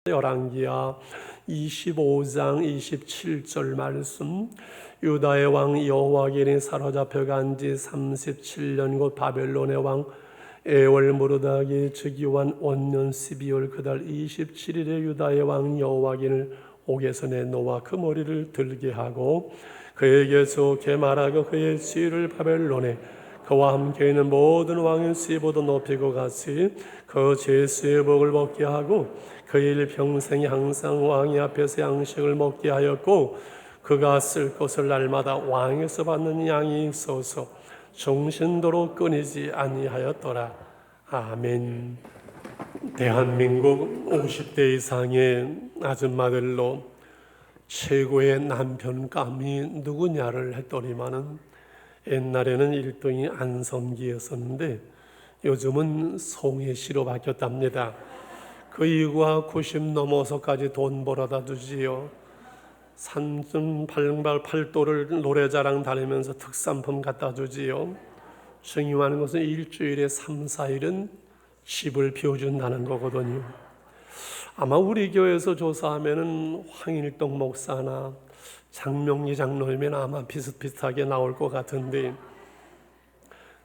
열왕기하 25장 27절 말씀. 유다의 왕 여호와긴이 사로잡혀 간 지 37년 곧 바벨론의 왕 에월므로닥이 즉위한 원년 12월 그달 27일에 유다의 왕 여호와긴을 옥에서 내놓아 그 머리를 들게 하고 그에게 좋게 말하고 그의 지위를 바벨론에 그와 함께 있는 모든 왕의 지위보다 높이고 같이 그 제수의 복을 벗게 하고 그의 일평생에 항상 왕의 앞에서 양식을 먹게 하였고 그가 쓸 것을 날마다 왕에서 받는 양이 있어서 정신도로 끊이지 아니하였더라. 아멘. 대한민국 50대 이상의 아줌마들로 최고의 남편감이 누구냐를 했더니만은 옛날에는 1등이 안성기였었는데 요즘은 송혜씨로 바뀌었답니다. 그 이유가 90 넘어서까지 돈 벌어다 두지요. 산중 팔도를 노래자랑 다니면서 특산품 갖다 주지요. 중요한 것은 일주일에 3, 4일은 집을 비워준다는 거거든요. 아마 우리 교회에서 조사하면은 황일동 목사나 장명리 장로이면 아마 비슷비슷하게 나올 것 같은데,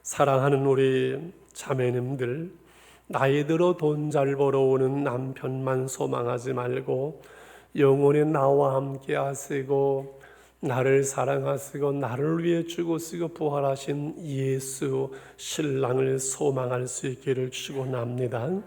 사랑하는 우리 자매님들, 나이 들어 돈 잘 벌어오는 남편만 소망하지 말고 영원히 나와 함께 하시고 나를 사랑하시고 나를 위해 죽으시고 부활하신 예수 신랑을 소망할 수 있기를 축원합니다.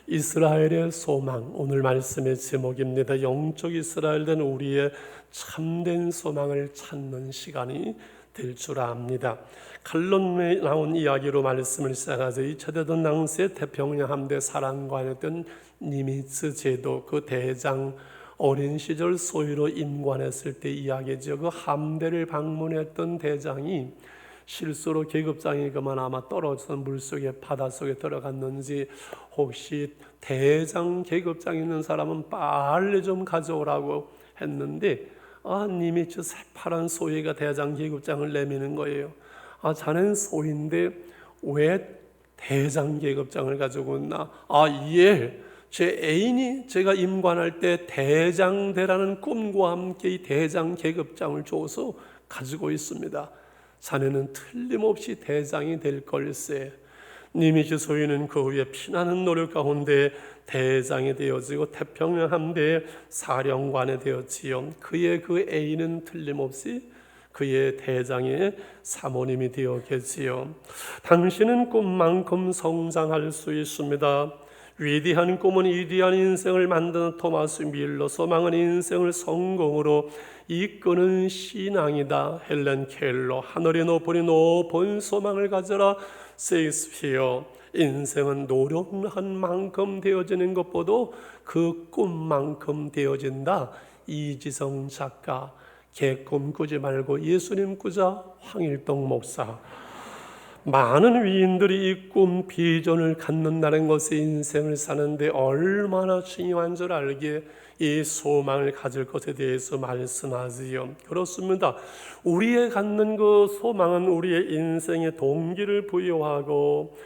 이스라엘의 소망, 오늘 말씀의 제목입니다. 영적 이스라엘 된 우리의 참된 소망을 찾는 시간이 될 줄 압니다. 칼럼에 나온 이야기로 말씀을 시작하죠. 2차 대전 당시에 태평양 함대 사령관이었던 니미츠 제도, 그 대장 어린 시절 소위로 임관했을 때 이야기죠. 그 함대를 방문했던 대장이 실수로 계급장이 그만 아마 떨어져서 물속에 바닷속에 들어갔는지, 혹시 대장 계급장 있는 사람은 빨리 좀 가져오라고 했는데 니미츠 새파란 소위가 대장 계급장을 내미는 거예요. 자넨 소위인데 왜 대장 계급장을 가지고 왔나? 예, 제 애인이 제가 임관할 때 대장되라는 꿈과 함께 이 대장 계급장을 줘서 가지고 있습니다. 자네는 틀림없이 대장이 될 걸세. 니미츠 소위는 그 후에 피나는 노력 가운데 대장이 되어지고 태평양 함대의 사령관이 되었지요. 그의 그 애인은 틀림없이 그의 대장의 사모님이 되었겠지요. 당신은 꿈만큼 성장할 수 있습니다. 위대한 꿈은 위대한 인생을 만드는 토마스 밀러, 소망은 인생을 성공으로 이끄는 신앙이다. 헬렌 켈러, 하늘이 높은 소망을 가져라. 셰익스피어, 인생은 노력한 만큼 되어지는 것보다 그 꿈만큼 되어진다. 이지성 작가, 개꿈 꾸지 말고 예수님 꾸자. 황일동 목사. 많은 위인들이 이 꿈, 비전을 갖는다는 것이 인생을 사는데 얼마나 중요한 줄 알기에 이 소망을 가질 것에 대해서 말씀하지요. 그렇습니다. 우리의 갖는 그 소망은 우리의 인생의 동기를 부여하고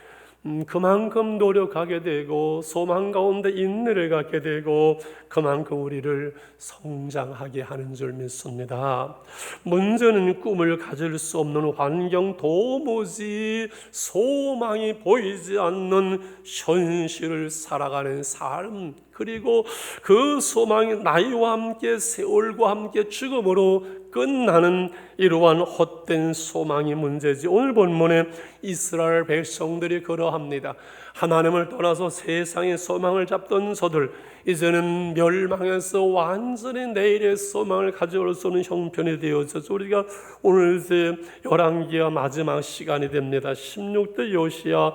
그만큼 노력하게 되고 소망 가운데 인내를 갖게 되고 그만큼 우리를 성장하게 하는 줄 믿습니다. 문제는 꿈을 가질 수 없는 환경, 도무지 소망이 보이지 않는 현실을 살아가는 삶, 그리고 그 소망이 나이와 함께 세월과 함께 죽음으로 끝나는 이러한 헛된 소망이 문제지. 오늘 본문에 이스라엘 백성들이 그러합니다. 하나님을 떠나서 세상의 소망을 잡던 저들, 이제는 멸망해서 완전히 내일의 소망을 가져올 수 없는 형편이 되어서 우리가 오늘 이제 열왕기하 마지막 시간이 됩니다. 16대 요시야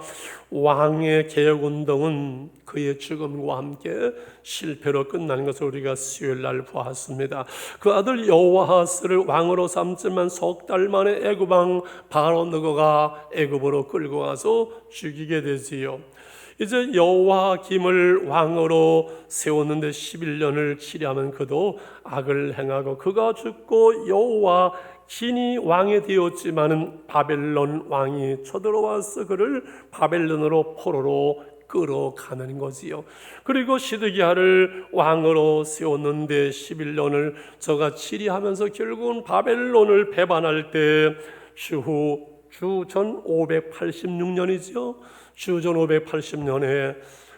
왕의 개혁운동은 그의 죽음과 함께 실패로 끝나는 것을 우리가 수요일날 보았습니다. 그 아들 여호아하스를 왕으로 삼지만 석 달 만에 애굽 왕 바로 느고가 애굽으로 끌고 가서 죽이게 되지요. 이제 여호와김을 왕으로 세웠는데 11년을 치려면 그도 악을 행하고 그가 죽고 여호와긴이 왕이 되었지만은 바벨론 왕이 쳐들어와서 그를 바벨론으로 포로로 끌어가는 거지요. 그리고 시드기야를 왕으로 세웠는데 11년을 저가 치리하면서 결국은 바벨론을 배반할 때 주전 586년이죠. 주전 580년에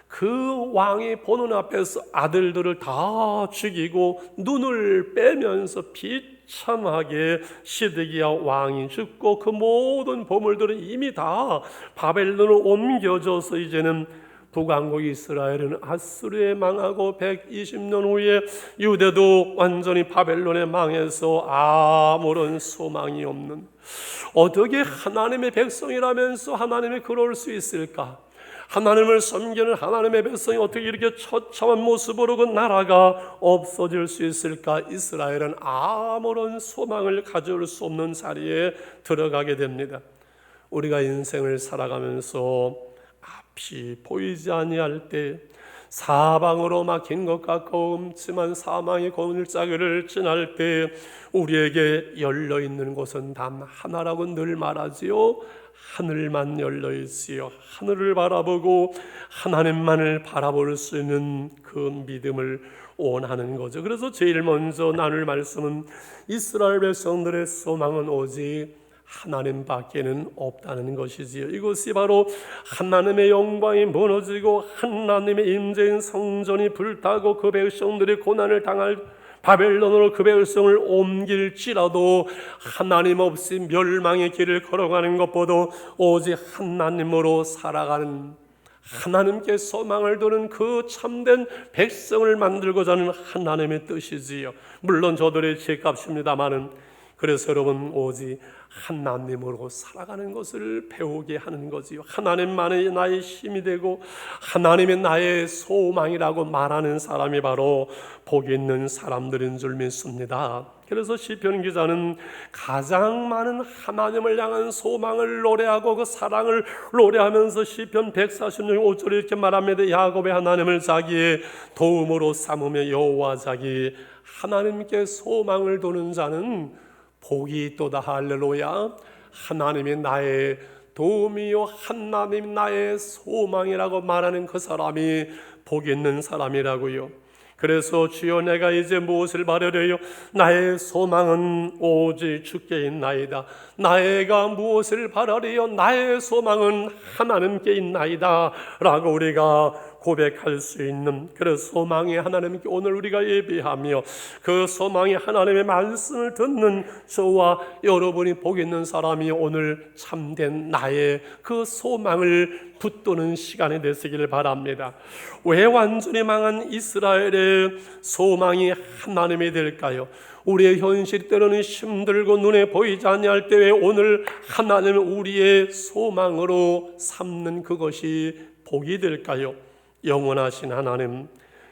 그 왕이 보는 앞에서 아들들을 다 죽이고 눈을 빼면서 비참하게 시드기야 왕이 죽고 그 모든 보물들은 이미 다 바벨론으로 옮겨져서 이제는 북왕국 이스라엘은 아수르에 망하고 120년 후에 유대도 완전히 바벨론에 망해서 아무런 소망이 없는, 어떻게 하나님의 백성이라면서 하나님이 그럴 수 있을까? 하나님을 섬기는 하나님의 백성이 어떻게 이렇게 처참한 모습으로 그 나라가 없어질 수 있을까? 이스라엘은 아무런 소망을 가져올 수 없는 자리에 들어가게 됩니다. 우리가 인생을 살아가면서 앞이 보이지 아니할 때, 사방으로 막힌 것 같고 음침한 사망의 골짜기를 지날 때 우리에게 열려있는 곳은 단 하나라고 늘 말하지요. 하늘만 열려 있지요. 하늘을 바라보고 하나님만을 바라볼 수 있는 그 믿음을 원하는 거죠. 그래서 제일 먼저 나눌 말씀은 이스라엘 백성들의 소망은 오직 하나님밖에는 없다는 것이지요. 이것이 바로 하나님의 영광이 무너지고 하나님의 임재인 성전이 불타고 그 백성들이 고난을 당할 바벨론으로 그 백성을 옮길지라도 하나님 없이 멸망의 길을 걸어가는 것보다 오직 하나님으로 살아가는, 하나님께 소망을 두는 그 참된 백성을 만들고자 하는 하나님의 뜻이지요. 물론 저들의 죄값입니다마는, 그래서 여러분 오직 하나님으로 살아가는 것을 배우게 하는 거지요. 하나님만이 나의 힘이 되고 하나님이 나의 소망이라고 말하는 사람이 바로 복 있는 사람들인 줄 믿습니다. 그래서 시편 기자는 가장 많은 하나님을 향한 소망을 노래하고 그 사랑을 노래하면서 시편 146편 5절에 이렇게 말합니다. 야곱의 하나님을 자기의 도움으로 삼으며 여호와 자기 하나님께 소망을 두는 자는 복이 있도다. 할렐루야. 하나님이 나의 도움이요 하나님 나의 소망이라고 말하는 그 사람이 복 있는 사람이라고요. 그래서 주여 내가 이제 무엇을 바라려요? 나의 소망은 오직 주께 있나이다. 나가 무엇을 바라려요? 나의 소망은 하나님께 있나이다 라고 우리가 고백할 수 있는, 그래서 소망의 하나님께 오늘 우리가 예비하며 그 소망의 하나님의 말씀을 듣는 저와 여러분이 복 있는 사람이 오늘 참된 나의 그 소망을 붙드는 시간이 되시기를 바랍니다. 왜 완전히 망한 이스라엘의 소망이 하나님이 될까요? 우리의 현실 때로는 힘들고 눈에 보이지 아니할 때 왜 오늘 하나님을 우리의 소망으로 삼는 그것이 복이 될까요? 영원하신 하나님,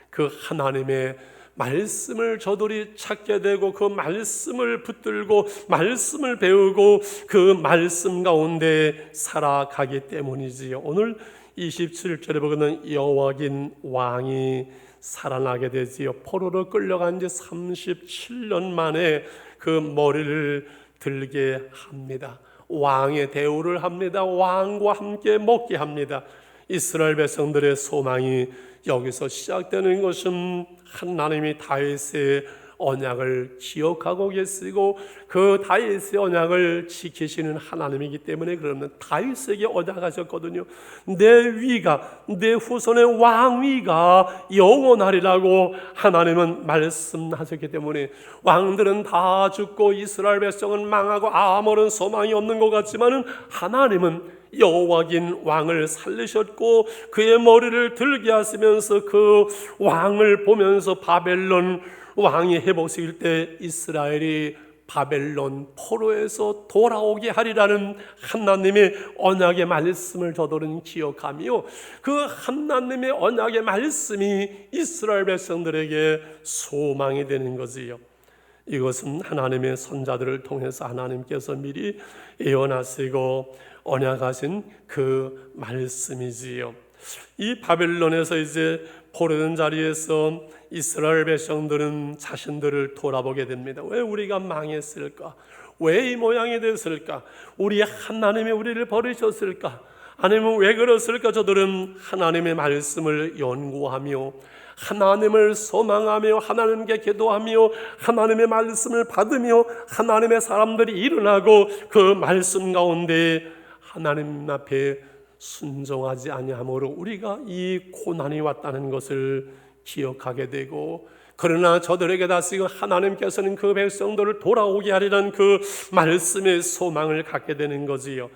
그 하나님의 말씀을 저들이 찾게 되고 그 말씀을 붙들고 말씀을 배우고 그 말씀 가운데 살아가기 때문이지요. 오늘 27절에 보면 여호와긴 왕이 살아나게 되지요. 포로로 끌려간 지 37년 만에 그 머리를 들게 합니다. 왕의 대우를 합니다. 왕과 함께 먹게 합니다. 이스라엘 백성들의 소망이 여기서 시작되는 것은 하나님이 다윗의 언약을 기억하고 계시고 그 다윗의 언약을 지키시는 하나님이기 때문에 그러면 다윗에게 언약하셨거든요. 내 위가, 내 후손의 왕위가 영원하리라고 하나님은 말씀하셨기 때문에 왕들은 다 죽고 이스라엘 백성은 망하고 아무런 소망이 없는 것 같지만은 하나님은 여호와긴 왕을 살리셨고 그의 머리를 들게 하시면서 그 왕을 보면서 바벨론 왕이 회복시킬 때 이스라엘이 바벨론 포로에서 돌아오게 하리라는 하나님의 언약의 말씀을 저들은 기억하며 그 하나님의 언약의 말씀이 이스라엘 백성들에게 소망이 되는 것이요. 이것은 하나님의 선자들을 통해서 하나님께서 미리 예언하시고 언약하신 그 말씀이지요. 이 바벨론에서 이제 포로된 자리에서 이스라엘 백성들은 자신들을 돌아보게 됩니다. 왜 우리가 망했을까? 왜 이 모양이 됐을까? 우리 하나님이 우리를 버리셨을까? 하나님은 왜 그랬을까? 저들은 하나님의 말씀을 연구하며 하나님을 소망하며 하나님께 기도하며 하나님의 말씀을 받으며 하나님의 사람들이 일어나고 그 말씀 가운데 하나님 앞에 순종하지 아니함으로 우리가 이 고난이 왔다는 것을 기억하게 되고, 그러나 저들에게 다시금 하나님께서는 그 백성들을 돌아오게 하리라는 그 말씀의 소망을 갖게 되는 거지요.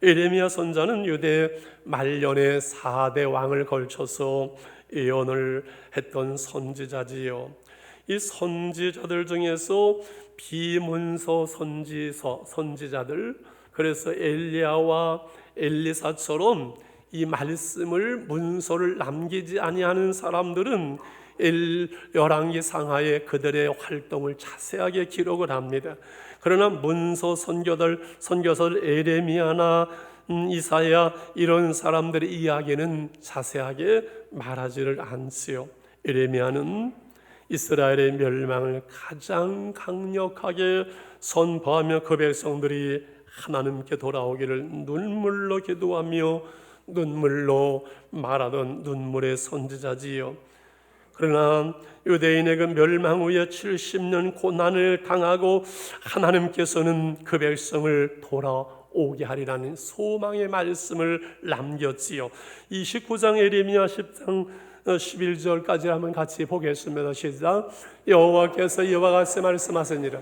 예레미야 선자는 유대 말년에 4대 왕을 걸쳐서 예언을 했던 선지자지요. 이 선지자들 중에서 비문서 선지자들, 그래서 엘리야와 엘리사처럼 이 말씀을 문서를 남기지 아니하는 사람들은 열왕기 상하에 그들의 활동을 자세하게 기록을 합니다. 그러나 문서 선교설 에레미야나 이사야 이런 사람들의 이야기는 자세하게 말하지를 않지요. 에레미야는 이스라엘의 멸망을 가장 강력하게 선포하며 그 백성들이 하나님께 돌아오기를 눈물로 기도하며 눈물로 말하던 눈물의 선지자지요. 그러나 유대인의 그 멸망 후에 70년 고난을 당하고 하나님께서는 그 백성을 돌아오게 하리라는 소망의 말씀을 남겼지요. 29장 에레미야 10장 11절까지 한번 같이 보겠습니다. 시작. 여호와께서 이와 같이 말씀하시니라.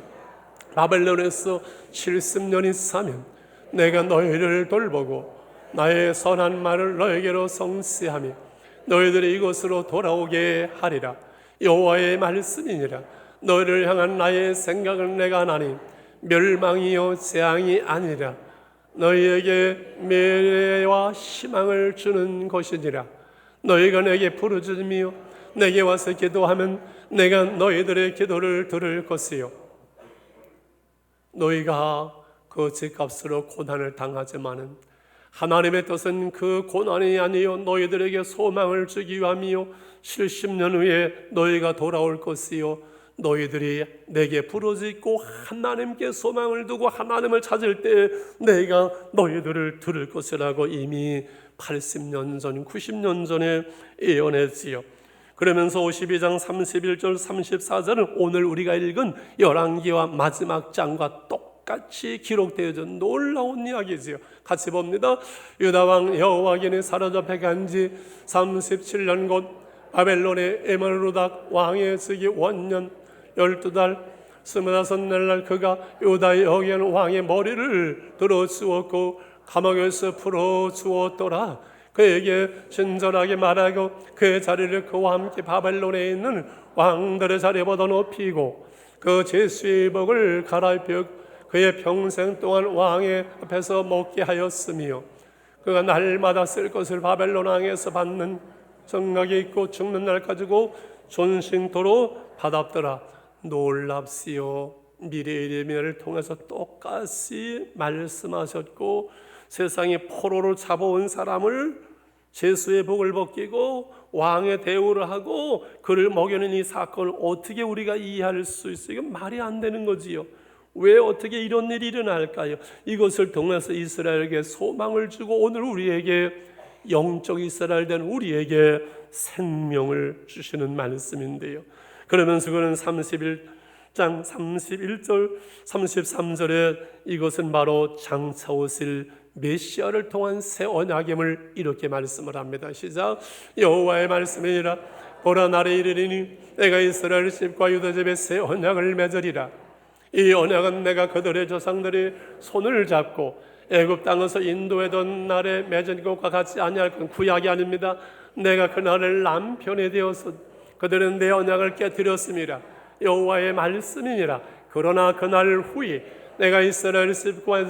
바벨론에서 70년이 사면 내가 너희를 돌보고 나의 선한 말을 너에게로 성취하며 너희들이 이곳으로 돌아오게 하리라. 여호와의 말씀이니라. 너희를 향한 나의 생각은 내가 하나니 멸망이요 재앙이 아니라 너희에게 미래와 희망을 주는 것이니라. 너희가 내게 부르짖으며 내게 와서 기도하면 내가 너희들의 기도를 들을 것이요. 너희가 그 죗값으로 고난을 당하지만은 하나님의 뜻은 그 고난이 아니요 너희들에게 소망을 주기 위함이요 70년 후에 너희가 돌아올 것이요 너희들이 내게 부르짖고 하나님께 소망을 두고 하나님을 찾을 때 내가 너희들을 들을 것이라고 이미 80년 전 90년 전에 예언했지요. 그러면서 52장 31절 34절은 오늘 우리가 읽은 열왕기와 마지막 장과 똑같이 기록되어져 놀라운 이야기지요. 같이 봅니다. 유다왕 여호와긴이 사로잡혀 간 지 37년 곧 바벨론의 에므로닥 왕의 즉위 원년 12달 25날 그가 유다의 여호와긴 왕의 머리를 들어 주었고 감옥에서 풀어 주었더라. 그에게 친절하게 말하고 그의 자리를 그와 함께 바벨론에 있는 왕들의 자리보다 높이고 그 제수의 복을 갈아입혀 그의 평생 동안 왕의 앞에서 먹게 하였으며 그가 날마다 쓸 것을 바벨론 왕에서 받는 정락이 있고 죽는 날 가지고 존신토로 받았더라. 놀랍시오. 미래의 예레미야를 통해서 똑같이 말씀하셨고 세상에 포로로 잡아온 사람을 제수의 복을 벗기고 왕의 대우를 하고 그를 먹이는 이 사건을 어떻게 우리가 이해할 수 있어요? 이건 말이 안 되는 거지요. 왜 어떻게 이런 일이 일어날까요? 이것을 통해서 이스라엘에게 소망을 주고 오늘 우리에게 영적 이스라엘 된 우리에게 생명을 주시는 말씀인데요. 그러면서 그는 31장 31절 33절에 이것은 바로 장차 오실 메시아를 통한 새 언약임을 이렇게 말씀을 합니다. 시작. 여호와의 말씀이니라. 보라 날에 이르리니 내가 이스라엘 집과 유다 집에 새 언약을 맺으리라. 이 언약은 내가 그들의 조상들이 손을 잡고 애굽 땅에서 인도하던 날에 맺은 것과 같이 아니할 건 구약이 아닙니다. 내가 그날을 남편이 되어서 그들은 내 언약을 깨뜨렸습니다. 여호와의 말씀이니라. 그러나 그날 후에 내가 이스라엘 집과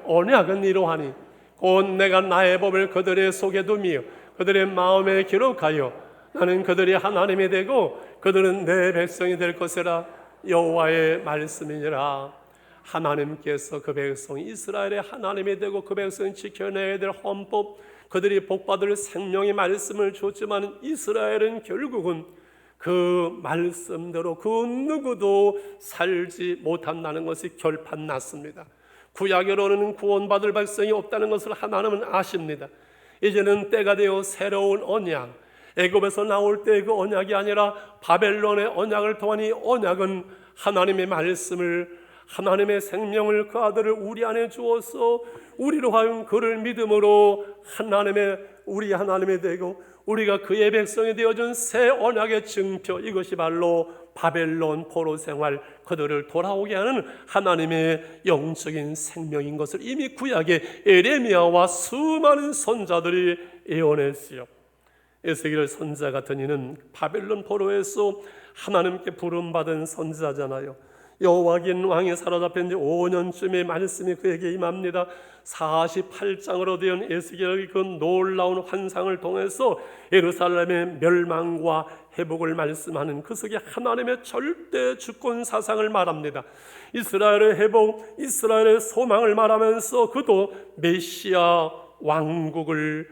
언약은 이러하니 곧 내가 나의 법을 그들의 속에 두며 그들의 마음에 기록하여 나는 그들이 하나님이 되고 그들은 내 백성이 될 것이라. 여호와의 말씀이니라. 하나님께서 그 백성 이스라엘의 하나님이 되고 그 백성이 지켜내야 될 헌법, 그들이 복받을 생명의 말씀을 줬지만 이스라엘은 결국은 그 말씀대로 그 누구도 살지 못한다는 것이 결판 났습니다. 구약으로는 구원받을 백성이 없다는 것을 하나님은 아십니다. 이제는 때가 되어 새로운 언약, 애굽에서 나올 때 그 언약이 아니라 바벨론의 언약을 통한 이 언약은 하나님의 말씀을, 하나님의 생명을, 그 아들을 우리 안에 주어서 우리로 하여금 그를 믿음으로 우리 하나님이 되고 우리가 그의 백성이 되어준 새 언약의 증표, 이것이 바로 바벨론 포로 생활, 그들을 돌아오게 하는 하나님의 영적인 생명인 것을 이미 구약의 에레미야와 수많은 선자들이 예언했지요. 에스겔 선지자 같은 이는 바벨론 포로에서 하나님께 부름받은 선지자잖아요. 여호와긴 왕이 사로잡힌 지 5년쯤의 말씀이 그에게 임합니다. 48장으로 된 에스겔의 그 놀라운 환상을 통해서 예루살렘의 멸망과 회복을 말씀하는 그 속에 하나님의 절대 주권 사상을 말합니다. 이스라엘의 회복, 이스라엘의 소망을 말하면서 그도 메시아 왕국을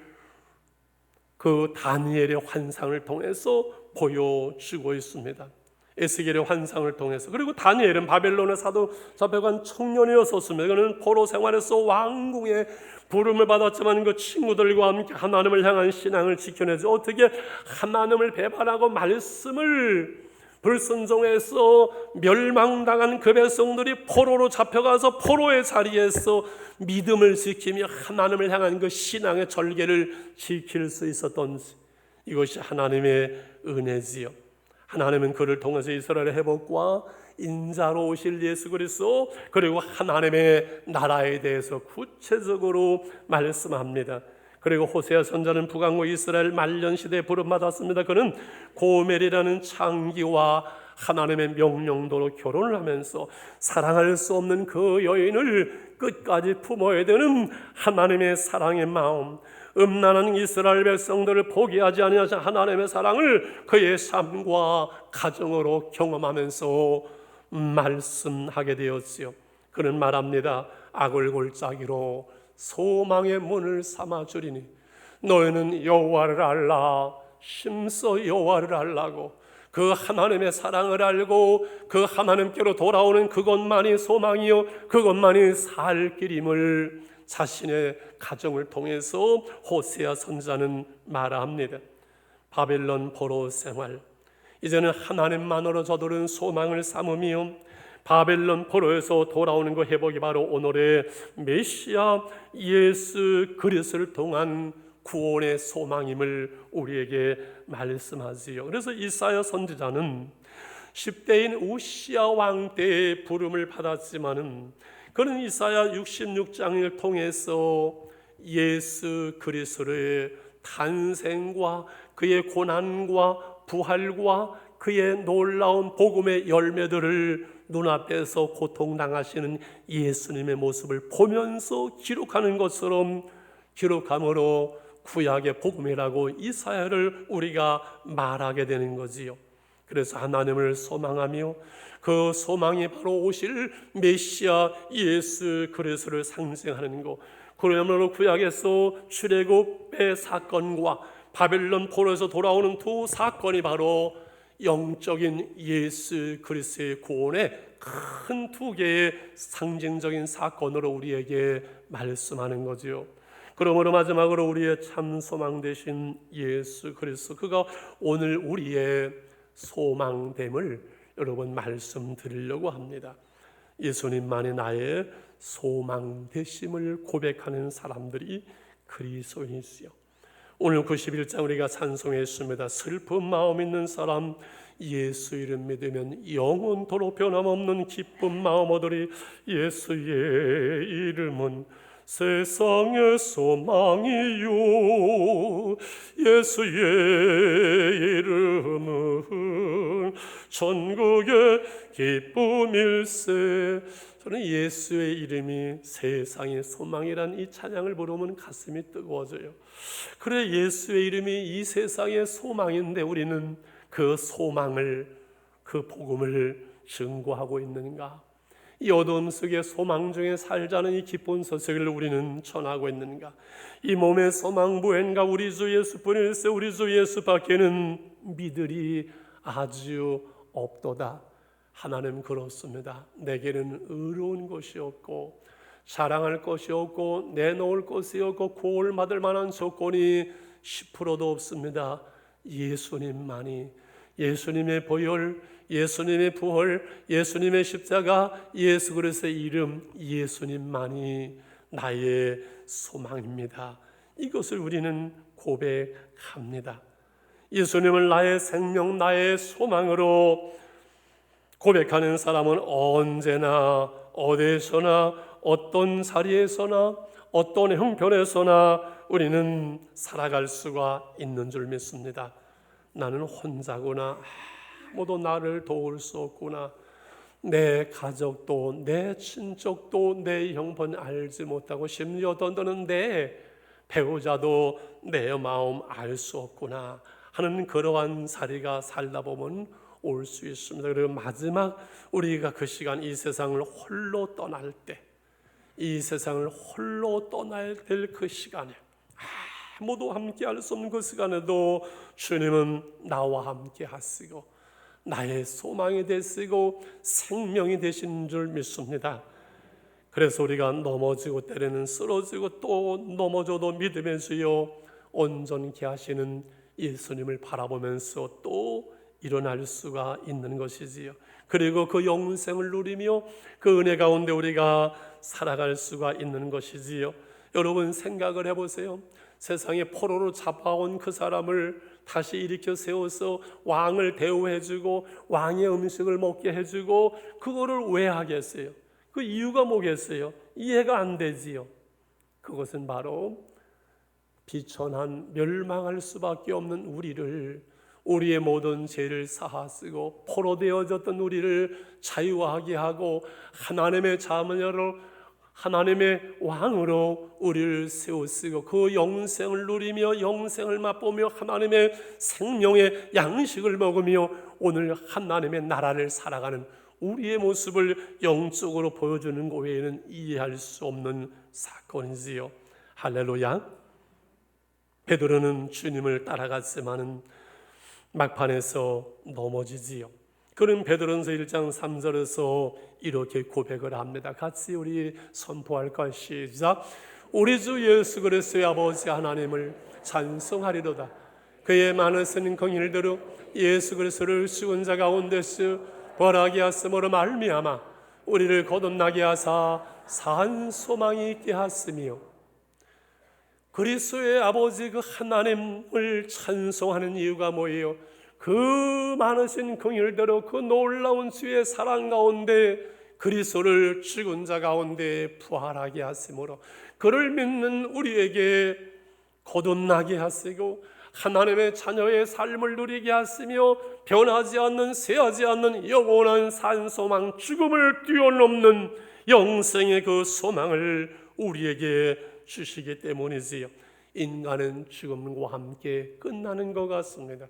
그 다니엘의 환상을 통해서 보여주고 있습니다. 에스겔의 환상을 통해서. 그리고 다니엘은 바벨론의 사도 잡혀간 청년이었었습니다. 그는 포로 생활에서 왕궁의 부름을 받았지만 그 친구들과 함께 하나님을 향한 신앙을 지켜내지 어떻게 하나님을 배반하고 말씀을 불순종해서 멸망당한 그 백성들이 포로로 잡혀가서 포로의 자리에서 믿음을 지키며 하나님을 향한 그 신앙의 절개를 지킬 수 있었던지, 이것이 하나님의 은혜지요. 하나님은 그를 통해서 이스라엘의 회복과 인자로 오실 예수 그리스도, 그리고 하나님의 나라에 대해서 구체적으로 말씀합니다. 그리고 호세아 선지자는 북왕국 이스라엘 말년 시대에 부름받았습니다. 그는 고멜이라는 창기와 하나님의 명령도로 결혼을 하면서 사랑할 수 없는 그 여인을 끝까지 품어야 되는 하나님의 사랑의 마음, 음란한 이스라엘 백성들을 포기하지 아니하신 하나님의 사랑을 그의 삶과 가정으로 경험하면서 말씀하게 되었지요. 그는 말합니다. 악을 골짜기로 소망의 문을 삼아 주리니 너희는 여호와를 알라. 심서 여호와를 알라고. 그 하나님의 사랑을 알고 그 하나님께로 돌아오는 그것만이 소망이요 그것만이 살 길임을 자신의 가정을 통해서 호세아 선지자는 말합니다. 바벨론 포로 생활, 이제는 하나님만으로 저들은 소망을 삼으며 바벨론 포로에서 돌아오는 그 회복이 바로 오늘의 메시아 예수 그리스도를 통한 구원의 소망임을 우리에게 말씀하지요. 그래서 이사야 선지자는 10대인 우시야 왕 때의 부름을 받았지만은 그는 이사야 66장을 통해서 예수 그리스도의 탄생과 그의 고난과 부활과 그의 놀라운 복음의 열매들을 눈앞에서 고통당하시는 예수님의 모습을 보면서 기록하는 것처럼 기록함으로 구약의 복음이라고 이사야를 우리가 말하게 되는 거지요. 그래서 하나님을 소망하며 그 소망이 바로 오실 메시아 예수 그리스도를 상징하는 것. 그러므로 구약에서 출애굽의 사건과 바벨론 포로에서 돌아오는 두 사건이 바로 영적인 예수 그리스도의 구원의 큰 두 개의 상징적인 사건으로 우리에게 말씀하는 거지요. 그러므로 마지막으로 우리의 참 소망 되신 예수 그리스도, 그가 오늘 우리의 소망됨을 여러분 말씀드리려고 합니다. 예수님만이 나의 소망 되심을 고백하는 사람들이 그리스도인이시요. 오늘 91장 우리가 찬송했습니다. 슬픈 마음 있는 사람 예수 이름 믿으면 영원토록 변함없는 기쁜 마음 얻으리. 예수의 이름은 세상의 소망이요 예수의 이름은 천국의 기쁨일세. 저는 예수의 이름이 세상의 소망이란 이 찬양을 부르면 가슴이 뜨거워져요. 그래, 예수의 이름이 이 세상의 소망인데 우리는 그 소망을, 그 복음을 증거하고 있는가? 이 어두움 속에 소망 중에 살자는 이 기쁜 소식을 우리는 전하고 있는가? 이 몸의 소망 무엔가? 우리 주 예수뿐일세. 우리 주 예수 밖에는 믿으리 아주 없도다. 하나님 그렇습니다. 내게는 의로운 것이 없고 자랑할 것이 없고 내놓을 것이 없고 구원받을 만한 조건이 10%도 없습니다. 예수님만이, 예수님의 보혈, 예수님의 부활, 예수님의 십자가, 예수 그리스도의 이름, 예수님만이 나의 소망입니다. 이것을 우리는 고백합니다. 예수님을 나의 생명, 나의 소망으로 고백하는 사람은 언제나 어디서나 어떤 자리에서나 어떤 형편에서나 우리는 살아갈 수가 있는 줄 믿습니다. 나는 혼자구나. 아무도 나를 도울 수 없구나. 내 가족도 내 친족도 내 형편 알지 못하고 심지어 더는 내 배우자도 내 마음 알 수 없구나 하는 그러한 자리가 살다 보면 올 수 있습니다. 그리고 마지막 우리가 그 시간 이 세상을 홀로 떠날 때, 이 세상을 홀로 떠나야 될 그 시간에, 아무도 함께 할 수 없는 그 시간에도 주님은 나와 함께 하시고 나의 소망이 되시고 생명이 되신 줄 믿습니다. 그래서 우리가 넘어지고 때로는 쓰러지고 또 넘어져도 믿음의 주여 온전케 하시는 예수님을 바라보면서 또 일어날 수가 있는 것이지요. 그리고 그 영생을 누리며 그 은혜 가운데 우리가 살아갈 수가 있는 것이지요. 여러분 생각을 해보세요. 세상에 포로로 잡아온 그 사람을 다시 일으켜 세워서 왕을 대우해주고 왕의 음식을 먹게 해주고 그거를 왜 하겠어요? 그 이유가 뭐겠어요? 이해가 안 되지요. 그것은 바로 비천한 멸망할 수밖에 없는 우리를, 우리의 모든 죄를 사하시고 포로되어졌던 우리를 자유하게 하고 하나님의 자녀로, 하나님의 왕으로 우리를 세우시고 그 영생을 누리며 영생을 맛보며 하나님의 생명의 양식을 먹으며 오늘 하나님의 나라를 살아가는 우리의 모습을 영적으로 보여주는 것 외에는 이해할 수 없는 사건이지요. 할렐루야. 베드로는 주님을 따라갔지만은 막판에서 넘어지지요. 그런 베드로전서 1장 3절에서 이렇게 고백을 합니다. 같이 우리 선포할까요? 시작. 우리 주 예수 그리스도의 아버지 하나님을 찬송하리로다. 그의 많으신 긍휼대로 예수 그리스도를 죽은 자 가운데서 부활하게 하심으로 말미암아 우리를 거듭나게 하사 산 소망이 있게 하시며, 그리스도의 아버지 그 하나님을 찬송하는 이유가 뭐예요? 그 많으신 긍휼대로 그 놀라운 주의 사랑 가운데 그리스도를 죽은 자 가운데 부활하게 하심으로 그를 믿는 우리에게 거듭나게 하시고 하나님의 자녀의 삶을 누리게 하시며 변하지 않는 쇠하지 않는 영원한 산소망, 죽음을 뛰어넘는 영생의 그 소망을 우리에게 주시기 때문이지요. 인간은 죽음과 함께 끝나는 것 같습니다.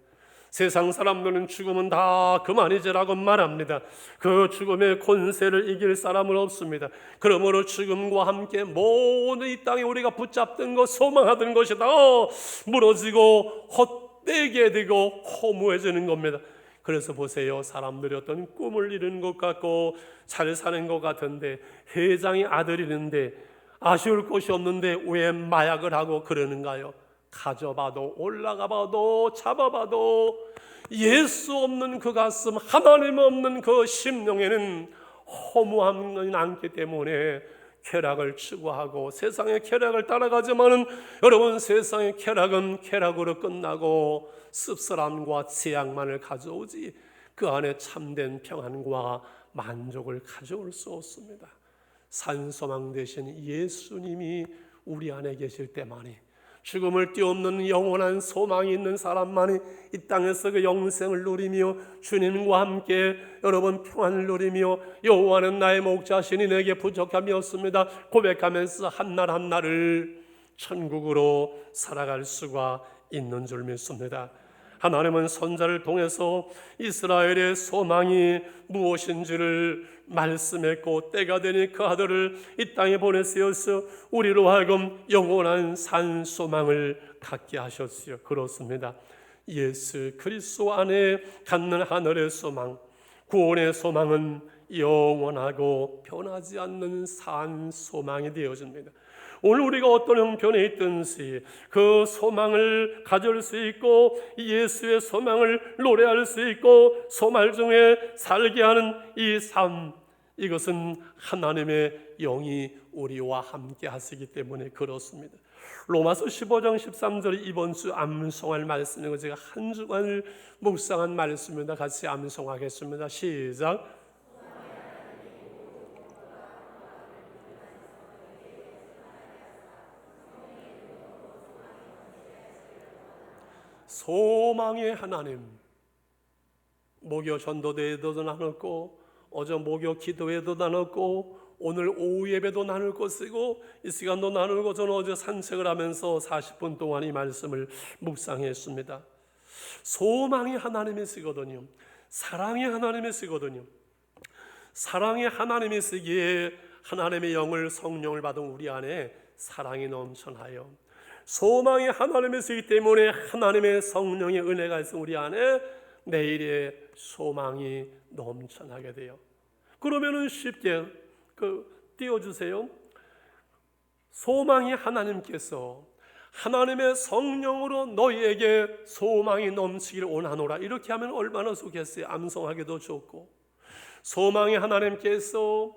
세상 사람들은 죽으면 다 그만이지라고 말합니다. 그 죽음의 권세를 이길 사람은 없습니다. 그러므로 죽음과 함께 모든 이 땅에 우리가 붙잡던 것, 소망하던 것이 다 무너지고 헛되게 되고 허무해지는 겁니다. 그래서 보세요. 사람들이 어떤 꿈을 이루는 것 같고 잘 사는 것 같은데, 회장의 아들이는데 아쉬울 것이 없는데 왜 마약을 하고 그러는가요? 가져봐도 올라가봐도 잡아봐도 예수 없는 그 가슴, 하나님 없는 그 심령에는 허무함이 않기 때문에 쾌락을 추구하고 세상의 쾌락을 따라가지만은 여러분, 세상의 쾌락은 쾌락으로 끝나고 씁쓸함과 재앙만을 가져오지 그 안에 참된 평안과 만족을 가져올 수 없습니다. 산소망 되신 예수님이 우리 안에 계실 때만이, 죽음을 뛰어넘는 영원한 소망이 있는 사람만이 이 땅에서 그 영생을 누리며 주님과 함께 여러분 평안을 누리며 여호와는 나의 목자시니 내게 부족함이 없습니다 고백하면서 한날 한날을 천국으로 살아갈 수가 있는 줄 믿습니다. 하나님은 선자를 통해서 이스라엘의 소망이 무엇인지를 말씀했고 때가 되니 그 아들을 이 땅에 보내시어서 우리로 하여금 영원한 산 소망을 갖게 하셨어요. 그렇습니다. 예수 그리스도 안에 갖는 하늘의 소망, 구원의 소망은 영원하고 변하지 않는 산 소망이 되어집니다. 오늘 우리가 어떤 형편에 있든지 그 소망을 가질 수 있고 예수의 소망을 노래할 수 있고 소망 중에 살게 하는 이 삶, 이것은 하나님의 영이 우리와 함께 하시기 때문에 그렇습니다. 로마서 15장 13절이 이번 주 암송할 말씀이고 제가 한 주간을 묵상한 말씀입니다. 같이 암송하겠습니다. 시작. 소망의 하나님, 목요 전도대회도 나눴고 어제 목요 기도회도 나눴고 오늘 오후 예배도 나눌 것이고 이 시간도 나누고 저는 어제 산책을 하면서 40분 동안 이 말씀을 묵상했습니다. 소망의 하나님이시거든요. 사랑의 하나님이시거든요. 사랑의 하나님이시기에 하나님의 영을 성령을 받은 우리 안에 사랑이 넘쳐나요. 소망의 하나님이시기 때문에 하나님의 성령의 은혜가 있어 우리 안에 내일의 소망이 넘쳐나게 돼요. 그러면은 쉽게 띄워주세요. 소망이 하나님께서 하나님의 성령으로 너희에게 소망이 넘치기를 원하노라. 이렇게 하면 얼마나 좋겠어요. 암송하기도 좋고. 소망의 하나님께서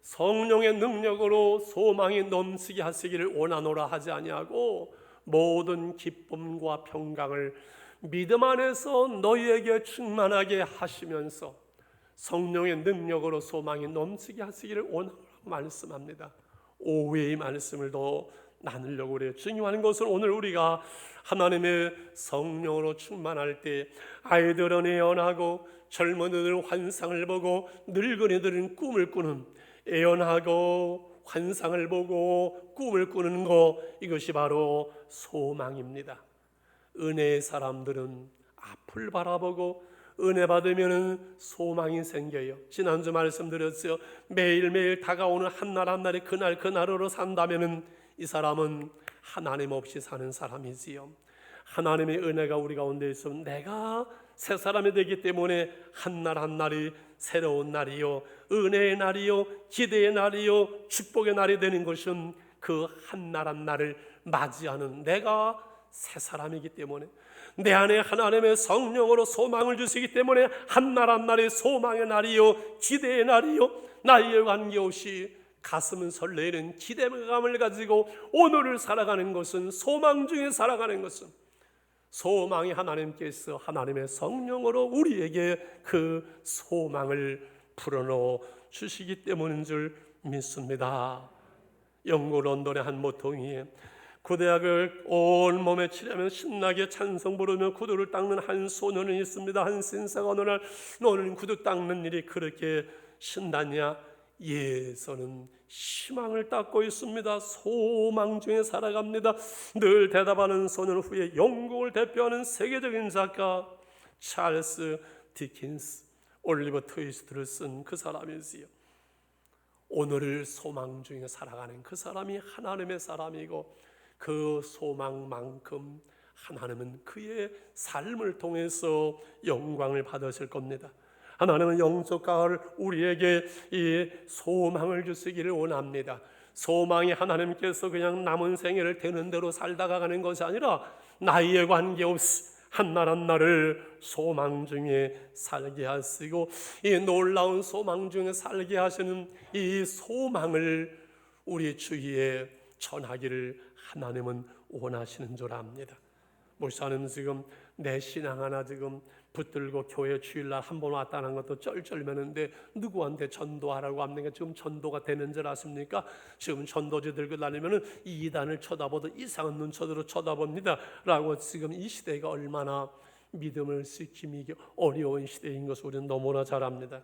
성령의 능력으로 소망이 넘치게 하시기를 원하노라 하지 아니하고 모든 기쁨과 평강을 믿음 안에서 너희에게 충만하게 하시면서 성령의 능력으로 소망이 넘치게 하시기를 원하노라고 말씀합니다. 오후에 이 말씀을 더 나누려고 그래요. 중요한 것은 오늘 우리가 하나님의 성령으로 충만할 때 아이들은 애언하고 젊은이들은 환상을 보고 늙은이들은 꿈을 꾸는 애언하고 환상을 보고 꿈을 꾸는 것, 이것이 바로 소망입니다. 은혜의 사람들은 앞을 바라보고 은혜 받으면 소망이 생겨요. 지난주 말씀드렸죠. 매일매일 다가오는 한날 한날이 그날으로 산다면 이 사람은 하나님 없이 사는 사람이지요. 하나님의 은혜가 우리 가운데 있으면 내가 새 사람이 되기 때문에 한날 한날이 새로운 날이요, 은혜의 날이요, 기대의 날이요, 축복의 날이 되는 것은 그 한날 한날을 맞이하는 내가 새 사람이기 때문에, 내 안에 하나님의 성령으로 소망을 주시기 때문에 한날 한날이 소망의 날이요, 기대의 날이요, 나이에 관계없이 가슴은 설레는 기대감을 가지고 오늘을 살아가는 것은, 소망 중에 살아가는 것은 소망이 하나님께서 하나님의 성령으로 우리에게 그 소망을 불어넣어 주시기 때문인 줄 믿습니다. 영국 런던의 한 모퉁이에 구대학을 온몸에 칠하며 신나게 찬송 부르며 구두를 닦는 한 소년이 있습니다. 한 신사가 어느 날 너는 구두 닦는 일이 그렇게 신나냐? 예, 저는 희망을 닦고 있습니다. 소망 중에 살아갑니다. 늘 대답하는 소년 후에 영국을 대표하는 세계적인 작가 찰스 디킨스, 올리버 트위스트를 쓴 그 사람이지요. 오늘을 소망 중에 살아가는 그 사람이 하나님의 사람이고 그 소망만큼 하나님은 그의 삶을 통해서 영광을 받으실 겁니다. 하나님은 영적 가을 우리에게 이 소망을 주시기를 원합니다. 소망이 하나님께서 그냥 남은 생애를 되는 대로 살다가 가는 것이 아니라 나이에 관계없이 한날 한날을 소망 중에 살게 하시고, 이 놀라운 소망 중에 살게 하시는 이 소망을 우리 주위에 전하기를 하나님은 원하시는 줄 압니다. 목사님 지금 내 신앙 하나 지금 붙들고 교회 주일날 한 번 왔다는 것도 쩔쩔매는데 누구한테 전도하라고 합니까? 지금 전도가 되는 줄 아십니까? 지금 전도지 들고 다니면 이단을 쳐다보도 이상한 눈초리로 쳐다봅니다 라고, 지금 이 시대가 얼마나 믿음을 지키기 어려운 시대인 것을 우리는 너무나 잘 압니다.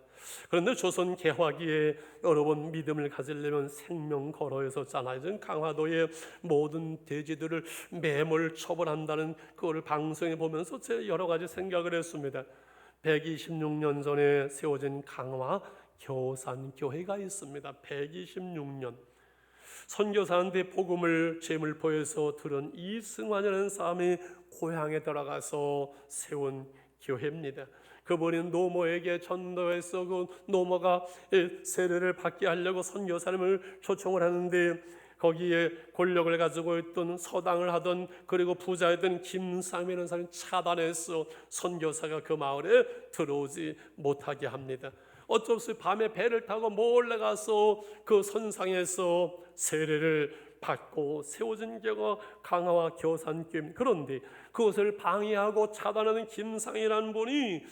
그런데 조선 개화기에 여러분 믿음을 가지려면 생명 걸어였었잖아요. 지금 강화도의 모든 돼지들을 매몰 처벌한다는 그걸 방송에 보면서 제가 여러 가지 생각을 했습니다. 126년 전에 세워진 강화 교산교회가 있습니다. 126년 선교사한테 복음을 제물포에서 들은 이승환이라는 사람이 고향에 들어가서 세운 교회입니다. 그분이 노모에게 전도해서 그 노모가 세례를 받게 하려고 선교사님을 초청을 하는데, 거기에 권력을 가지고 있던 서당을 하던 그리고 부자였던 김삼이라는 사람이 차단해서 선교사가 그 마을에 들어오지 못하게 합니다. 어쩔 수 없이 밤에 배를 타고 몰래 가서 그 선상에서 세례를 받고 세워진 교가 강화와 교산교입니다. 그런데 그것을 방해하고 차단하는 김상이라는 분이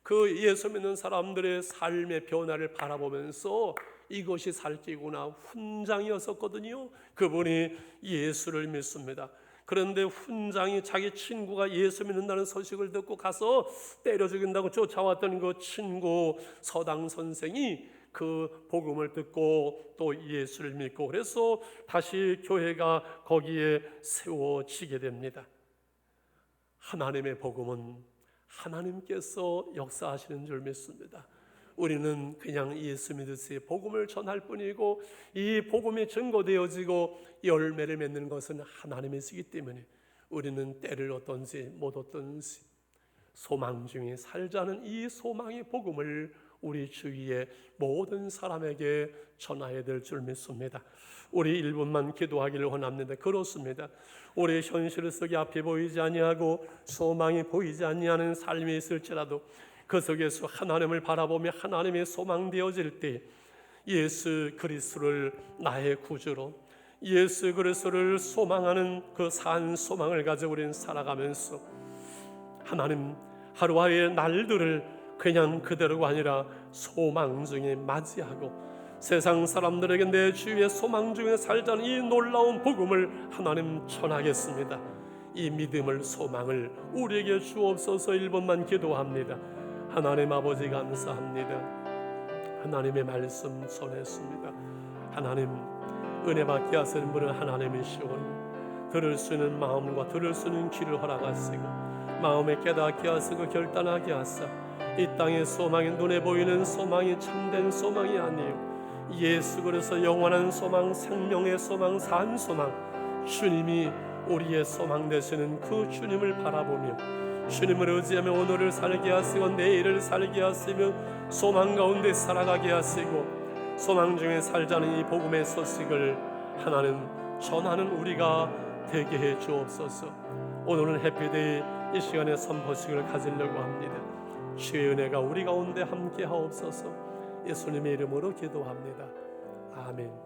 그 예수 믿는 사람들의 삶의 변화를 바라보면서 이것이 살기구나, 훈장이었었거든요. 그분이 예수를 믿습니다. 그런데 훈장이 자기 친구가 예수 믿는다는 소식을 듣고 가서 때려 죽인다고 쫓아왔던 그 친구 서당 선생이 그 복음을 듣고 또 예수를 믿고, 그래서 다시 교회가 거기에 세워지게 됩니다. 하나님의 복음은 하나님께서 역사하시는 줄 믿습니다. 우리는 그냥 예수 믿으세요 복음을 전할 뿐이고, 이 복음이 증거되어지고 열매를 맺는 것은 하나님이시기 때문에 우리는 때를 얻든지 못 얻든지 소망 중에 살자는 이 소망의 복음을 우리 주위의 모든 사람에게 전해야 될 줄 믿습니다. 우리 1분만 기도하기를 원합니다. 그렇습니다. 우리 현실 속에 앞이 보이지 아니하고 소망이 보이지 아니하는 삶이 있을지라도 그 속에서 하나님을 바라보며 하나님의 소망 되어질 때 예수 그리스도를 나의 구주로, 예수 그리스도를 소망하는 그 산 소망을 가지고 우리는 살아가면서 하나님 하루하루의 날들을 그냥 그대로가 아니라 소망 중에 맞이하고 세상 사람들에게 내 주위의 소망 중에 살자는 이 놀라운 복음을 하나님 전하겠습니다. 이 믿음을, 소망을 우리에게 주옵소서. 1번만 기도합니다. 하나님 아버지 감사합니다. 하나님의 말씀 전했습니다. 하나님 은혜 받게 하시는 분은 하나님이시오니 들을 수 있는 마음과 들을 수 있는 귀를 허락하시고 마음에 깨닫게 하시고 결단하게 하사 이 땅의 소망이 눈에 보이는 소망이 참된 소망이 아니요 예수 그리스도 영원한 소망, 생명의 소망, 산 소망, 주님이 우리의 소망 되시는 그 주님을 바라보며 주님을 의지하며 오늘을 살게 하시고 내일을 살게 하시며 소망 가운데 살아가게 하시고 소망 중에 살자는 이 복음의 소식을 하나님 전하는 우리가 되게 해 주옵소서. 오늘은 해피데이 이 시간에 선포식을 가지려고 합니다. 주의 은혜가 우리 가운데 함께 하옵소서. 예수님의 이름으로 기도합니다. 아멘.